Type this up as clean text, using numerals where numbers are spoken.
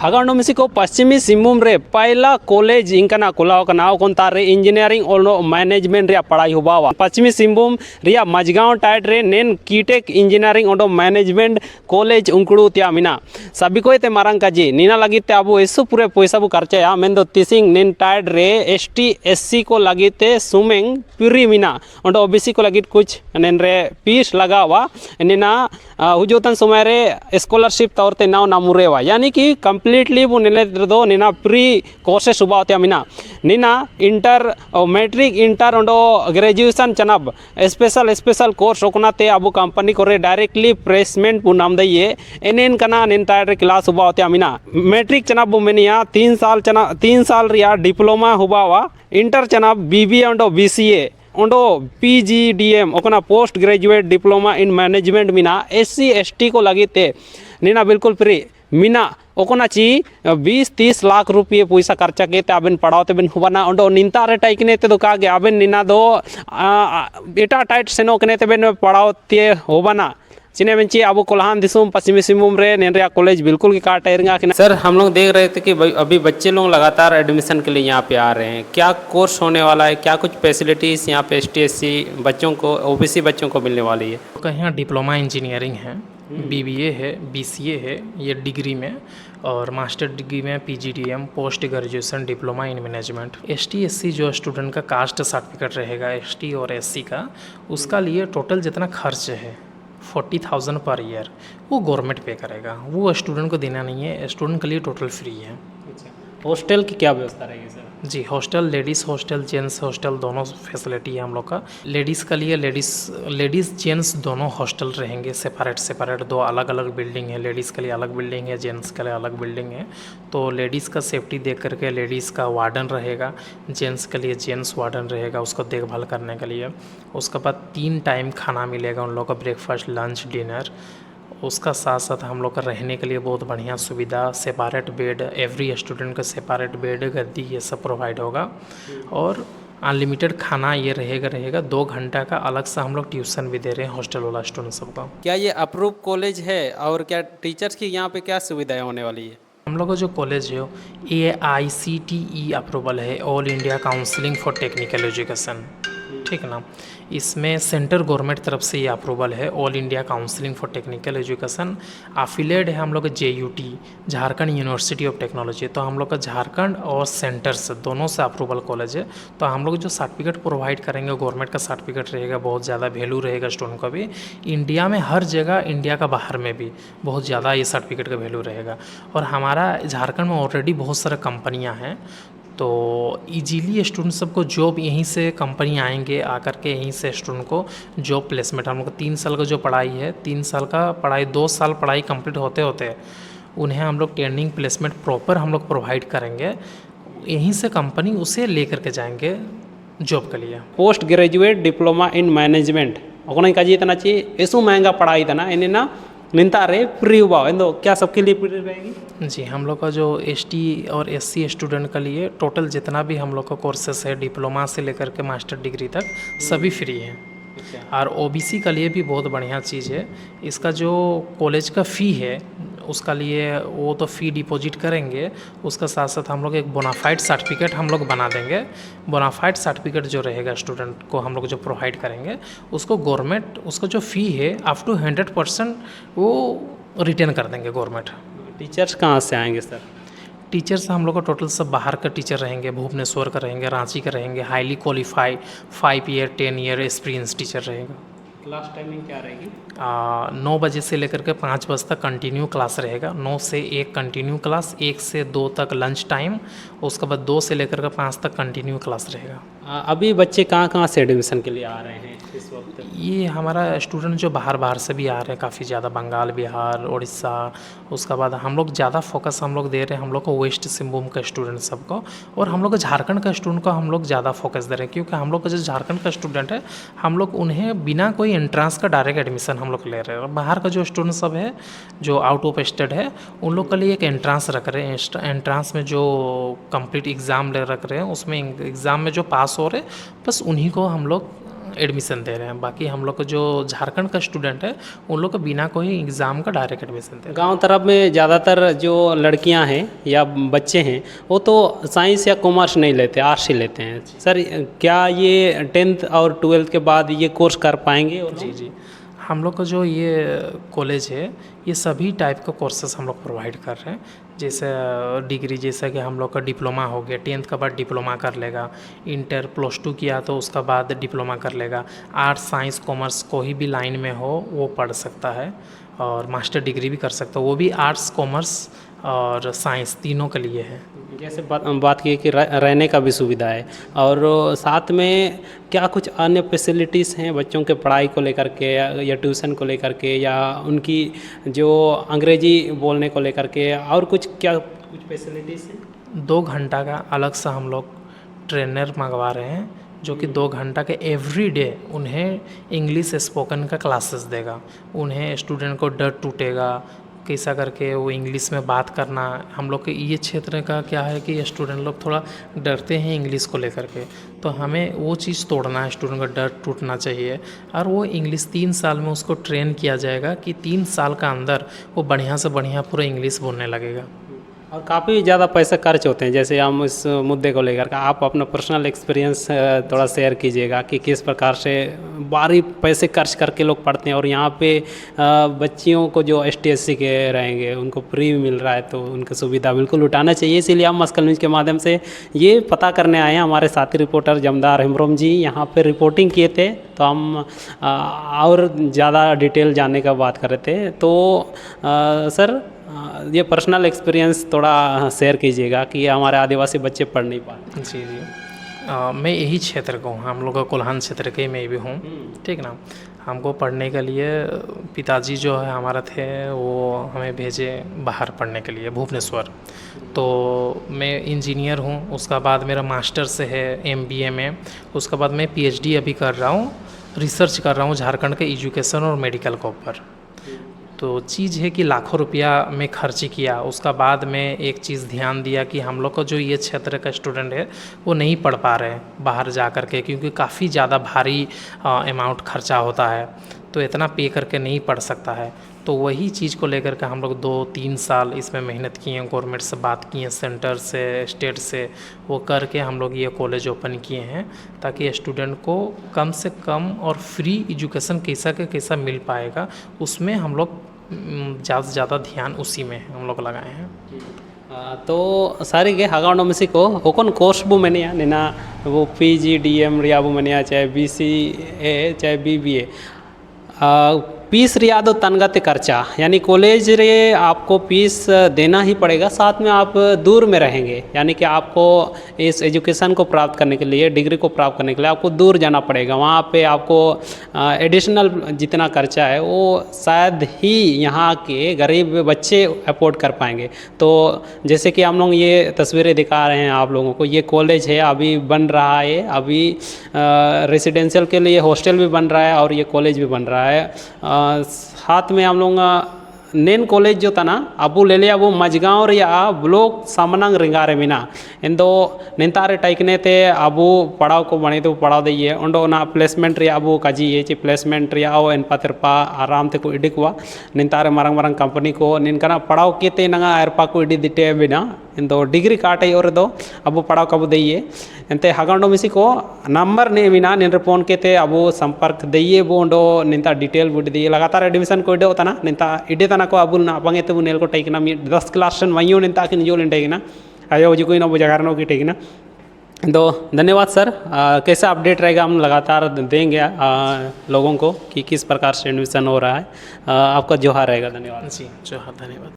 हगांडो मिसिको पश्चिमी सिंहभूम रे पहला कॉलेज इंकना खुलाव कना ओकन तारे इंजीनियरिंग और मैनेजमेंट रे पढ़ाई हुआ पश्चिमी सिंहभूम रिया मजगांव टाइट रे नेन कीटेक इंजीनियरिंग और मैनेजमेंट कॉलेज उंकुड़ू त्या मिना सभी को मारंग काजी नीना लगी ते अब एसु पूरे पैसा बु खर्चा मेन दो तिसिंग नेन टाइट रे एसटी एससी को लगी ते सुमेंग पिरी मिना और ओबीसी को लगी कुछ नेन रे फीस लगावा नेना हुजोतन समय रे स्कॉलरशिप तौरते नाव नामुरेवा यानी कि कंप्लीटली वो निले दो निना प्री कोर्सेस सुबह होते मिना निना इंटर मैट्रिक इंटर और ग्रेजुएशन चनब स्पेशल कोर्स ओकनाते अब कंपनी को डायरेक्टली प्लेसमेंट पु नाम दइए एनेन कना निन तारे क्लास हुआ होते मिना मैट्रिक चनब मेनिया 3 साल रिया डिप्लोमा हुआ इंटर चनब बीबीए और बीसीए ओंडो पीजीडीएम ओकना post graduate diploma in management मिना एससी एसटी को लगी ते नीना बिल्कुल फ्री मिना ओकना ची 20-30 लाख रुपये पैसा खर्चा के आबेन पढ़ाते बिन हुबना ओंडो निंता रे टाइकने ते दो कागे आबेन निना दो एटा टाइट सेनो कने ते बेन पढ़ाते होबना चिने बेंची अब कोल्हान दिसुम पश्चिमी सिंहभूम रे नेनरिया कॉलेज बिल्कुल की काट एरंगा कि सर हम लोग देख रहे थे कि अभी बच्चे लोग लगातार एडमिशन के लिए यहाँ पे आ रहे हैं क्या कोर्स होने वाला है क्या कुछ फैसिलिटीज़ यहाँ पे एसटी एससी बच्चों को ओबीसी बच्चों को मिलने वाली है यहाँ डिप्लोमा इंजीनियरिंग है बीबीए है बीसीए है ये डिग्री में और मास्टर डिग्री में PGDM post graduation diploma in management ST SC जो स्टूडेंट का कास्ट सर्टिफिकेट रहेगा एसटी और एससी का उसका लिए टोटल जितना खर्च है 40,000 पर ईयर वो गवर्नमेंट पे करेगा वो स्टूडेंट को देना नहीं है स्टूडेंट के लिए टोटल फ्री है। हॉस्टल की क्या व्यवस्था रहेगी सर जी hostel ladies hostel gents hostel दोनों फैसिलिटी है हम लोग का लेडीज़ के लिए लेडीज़ जेंट्स दोनों हॉस्टल रहेंगे सेपरेट दो अलग अलग बिल्डिंग है लेडीज़ के लिए अलग बिल्डिंग है जेंट्स के लिए अलग बिल्डिंग है तो लेडीज़ का सेफ्टी देख करके लेडीज़ का वार्डन रहेगा जेंट्स के लिए जेंट्स वार्डन रहेगा उसको देखभाल करने के लिए उसके बाद 3 टाइम खाना मिलेगा उन लोग का ब्रेकफास्ट लंच डिनर उसका साथ साथ हम लोग का रहने के लिए बहुत बढ़िया सुविधा सेपरेट बेड एवरी स्टूडेंट का सेपरेट बेड गद्दी ये सब प्रोवाइड होगा और अनलिमिटेड खाना ये रहेगा 2 घंटा का अलग से हम लोग ट्यूशन भी दे रहे हैं हॉस्टल वाला स्टूडेंट सबको। क्या ये अप्रूव कॉलेज है और क्या टीचर्स की यहाँ पे क्या सुविधाएं होने वाली है हम लोग का जो कॉलेज है AICTE अप्रूवल है all India counselling for technical education ठीक ना इसमें सेंट्रल गवर्नमेंट तरफ से ये अप्रूवल है all India counselling for technical education affiliate है हम लोग का JUT Jharkhand university of technology तो हम लोग का झारखंड और सेंटर से दोनों से अप्रूवल कॉलेज है तो हम लोग जो सर्टिफिकेट प्रोवाइड करेंगे गवर्नमेंट का सर्टिफिकेट रहेगा बहुत ज़्यादा वैल्यू रहेगा स्टूडेंट का भी इंडिया में हर जगह इंडिया का बाहर में भी बहुत ज़्यादा ये सर्टिफिकेट का वैल्यू रहेगा और हमारा झारखंड में ऑलरेडी बहुत सारे कंपनियाँ हैं तो इजीली स्टूडेंट सबको जॉब यहीं से कंपनी आएंगे आकर के यहीं से स्टूडेंट को जॉब प्लेसमेंट हम लोग का 3 साल का जो पढ़ाई है 3 साल का पढ़ाई 2 साल पढ़ाई कंप्लीट होते होते उन्हें हम लोग ट्रेनिंग प्लेसमेंट प्रॉपर हम लोग प्रोवाइड करेंगे यहीं से कंपनी उसे ले करके जाएंगे जॉब के लिए। Post graduate diploma in management ओकना काजी तना ची एसु महंगा पढ़ाई तना इन्हें ना निंता रे फ्री हुआ है क्या सबके लिए फ्री रहेगी जी हम लोग का जो एसटी और एससी स्टूडेंट के लिए टोटल जितना भी हम लोग का कोर्सेस है डिप्लोमा से लेकर के मास्टर डिग्री तक सभी फ्री है और ओबीसी का लिए भी बहुत बढ़िया चीज़ है इसका जो कॉलेज का फ़ी है उसका लिए वो तो फ़ी डिपॉजिट करेंगे उसका साथ साथ हम लोग एक बोनाफाइड सर्टिफिकेट हम लोग बना देंगे बोनाफाइड सर्टिफिकेट जो रहेगा स्टूडेंट को हम लोग जो प्रोवाइड करेंगे उसको गवर्नमेंट उसका जो फ़ी है अप टू 100% वो रिटर्न कर देंगे गवर्नमेंट। टीचर्स कहाँ से आएंगे सर टीचर्स हम लोग का टोटल सब बाहर का टीचर रहेंगे भुवनेश्वर का रहेंगे रांची का रहेंगे highly qualified 5 year 10 year experience teacher रहेगा। क्लास टाइमिंग क्या रहेगी 9 बजे से लेकर के 5 बजे तक कंटिन्यू क्लास रहेगा 9 से 1 कंटिन्यू क्लास 1 से 2 तक लंच टाइम उसके बाद 2 से लेकर के 5 तक कंटिन्यू क्लास रहेगा। अभी बच्चे कहाँ से एडमिशन के लिए आ रहे हैं इस वक्त ये हमारा स्टूडेंट जो बाहर से भी आ रहे हैं काफ़ी ज़्यादा बंगाल बिहार उड़ीसा उसके बाद हम लोग ज़्यादा फोकस हम लोग दे रहे हैं हम लोग को वेस्ट सिंहभूम का स्टूडेंट सबको और हम लोग झारखंड का स्टूडेंट को हम लोग ज़्यादा फोकस दे रहे हैं क्योंकि हम लोग का जो झारखंड का स्टूडेंट है हम लोग उन्हें बिना कोई एंट्रांस का डायरेक्ट एडमिशन हम लोग ले रहे हैं। बाहर का जो स्टूडेंट सब है जो आउट ऑफ स्टेट है उन लोग के लिए एक एंट्रांस रख रहे हैं एंट्रांस में जो कंप्लीट एग्ज़ाम ले रख रहे हैं उसमें एग्ज़ाम में जो पास हो रहे बस उन्हीं को हम लोग एडमिशन दे रहे हैं। बाकी हम लोग को जो झारखंड का स्टूडेंट है उन लोग को बिना कोई एग्ज़ाम का डायरेक्ट एडमिशन दे रहे गांव तरफ में ज़्यादातर जो लड़कियां हैं या बच्चे हैं वो तो साइंस या कॉमर्स नहीं लेते, आर्ट्स ही लेते हैं। सर क्या ये 10th और 12th के बाद ये कोर्स कर पाएंगे? और जी जी, हम लोग का जो ये कॉलेज है ये सभी टाइप का कोर्सेस हम लोग प्रोवाइड कर रहे हैं। जैसे डिग्री, जैसा कि हम लोग का डिप्लोमा हो गया, 10th के बाद डिप्लोमा कर लेगा, इंटर +2 किया तो उसका बाद डिप्लोमा कर लेगा। आर्ट्स साइंस कॉमर्स कोई भी लाइन में हो वो पढ़ सकता है, और मास्टर डिग्री भी कर सकता है, वो भी आर्ट्स कॉमर्स और साइंस तीनों के लिए है। जैसे बात की कि रहने का भी सुविधा है, और साथ में क्या कुछ अन्य फैसिलिटीज़ हैं बच्चों के पढ़ाई को लेकर के या ट्यूशन को लेकर के या उनकी जो अंग्रेजी बोलने को लेकर के, और कुछ कुछ फैसिलिटीज़ हैं? 2 घंटा का अलग से हम लोग ट्रेनर मंगवा रहे हैं जो कि 2 घंटा के एवरी डे उन्हें इंग्लिश स्पोकन का क्लासेस देगा। उन्हें स्टूडेंट को डर टूटेगा कैसा करके वो इंग्लिश में बात करना। हम लोग के ये क्षेत्र का क्या है कि स्टूडेंट लोग थोड़ा डरते हैं इंग्लिश को लेकर के, तो हमें वो चीज़ तोड़ना है, स्टूडेंट का डर टूटना चाहिए। और वो इंग्लिश 3 साल में उसको ट्रेन किया जाएगा कि 3 साल का अंदर वो बढ़िया से बढ़िया पूरा इंग्लिश बोलने लगेगा। और काफ़ी ज़्यादा पैसे खर्च होते हैं। जैसे हम इस मुद्दे को लेकर के आप अपना पर्सनल एक्सपीरियंस थोड़ा शेयर कीजिएगा कि किस प्रकार से भारी पैसे खर्च करके लोग पढ़ते हैं, और यहाँ पे बच्चियों को जो STSC के रहेंगे उनको फ्री मिल रहा है, तो उनकी सुविधा बिल्कुल उठाना चाहिए। इसीलिए हम मस्कल न्यूज़ के माध्यम से ये पता करने आए हैं। हमारे साथी रिपोर्टर जमदार हिमरोम जी यहाँ पर रिपोर्टिंग किए थे, तो हम और ज़्यादा डिटेल जानने का बात कर रहे थे। तो सर ये पर्सनल एक्सपीरियंस थोड़ा शेयर कीजिएगा कि हमारे आदिवासी बच्चे पढ़ नहीं पाते। जी जी, मैं यही क्षेत्र का हूँ, हम लोग का कोल्हान क्षेत्र के मैं भी हूँ, ठीक ना। हमको पढ़ने के लिए पिताजी जो है हमारा थे वो हमें भेजे बाहर पढ़ने के लिए भुवनेश्वर। तो मैं इंजीनियर हूँ, उसका बाद मेरा मास्टर्स है MBA में, उसके बाद मैं PhD अभी कर रहा हूँ, रिसर्च कर रहा हूँ झारखंड के एजुकेशन और मेडिकल के ऊपर। तो चीज़ है कि लाखों रुपया में खर्च किया, उसका बाद में एक चीज़ ध्यान दिया कि हम लोग का जो ये क्षेत्र का स्टूडेंट है वो नहीं पढ़ पा रहे हैं बाहर जा कर के, क्योंकि काफ़ी ज़्यादा भारी अमाउंट खर्चा होता है, तो इतना पे करके नहीं पढ़ सकता है। तो वही चीज़ को लेकर के हम लोग 2-3 साल इसमें मेहनत किए हैं, गवर्नमेंट से बात किए हैं, सेंटर से, स्टेट से, वो करके हम लोग ये कॉलेज ओपन किए हैं ताकि स्टूडेंट को कम से कम और फ्री एजुकेशन कैसा मिल पाएगा, उसमें हम लोग ज़्यादा से ज़्यादा ध्यान उसी में हम लोग लगाए हैं। तो सारी गे हागाउंड में को होकन कोर्स बो मनिया नेना वो PG DM रिया बो मनिया चाहे BCA चाहे BBA फीस रिया दो तनगते खर्चा, यानी कॉलेज रे आपको फीस देना ही पड़ेगा, साथ में आप दूर में रहेंगे, यानी कि आपको इस एजुकेशन को प्राप्त करने के लिए, डिग्री को प्राप्त करने के लिए आपको दूर जाना पड़ेगा। वहाँ पे आपको एडिशनल जितना खर्चा है वो शायद ही यहाँ के गरीब बच्चे अफोर्ड कर पाएंगे। तो जैसे कि हम लोग ये तस्वीरें दिखा रहे हैं आप लोगों को, ये कॉलेज है, अभी बन रहा है, अभी रेसिडेंशियल के लिए हॉस्टल भी बन रहा है और ये कॉलेज भी बन रहा है। साथ में हम लोग नेन कॉलेज जो तना अबू ले लिया वो मजगांव रिया ब्लॉक सामनांग रिंगारे मिना इन दो निंतारे टाइकने थे अबू पढ़ाव को बने तो पढ़ाव दइए उंडो ना प्लेसमेंट रिया अबू काजी ये ची प्लेसमेंट रिया ओ इन पतिरपा आराम ते को इडिक हुआ निंतारे मरंग मरंग कंपनी को निनकना पढ़ाव केते नंगा एरपा को इडी दिटे बिना इन दो डिग्री काटे और दो अबू पढ़ाव कबू दइए इंते हगांडो मिसी को नंबर ने मिना निन फोन केते अबू संपर्क दइए बो उंडो निंता डिटेल बुड दिए लगातार एडमिशन को इडो तना निंता इडे तना को अबू ना पंगे ते नेल को टेकना 10 क्लास मयो निंता कि जो टेकना आयो जी कोई ना जगार नो की टेकना। तो धन्यवाद सर, कैसा अपडेट रहेगा हम लगातार देंगे लोगों को कि किस प्रकार से एडमिशन हो रहा है। आपका जोहार रहेगा। धन्यवाद जी, जोहार, धन्यवाद।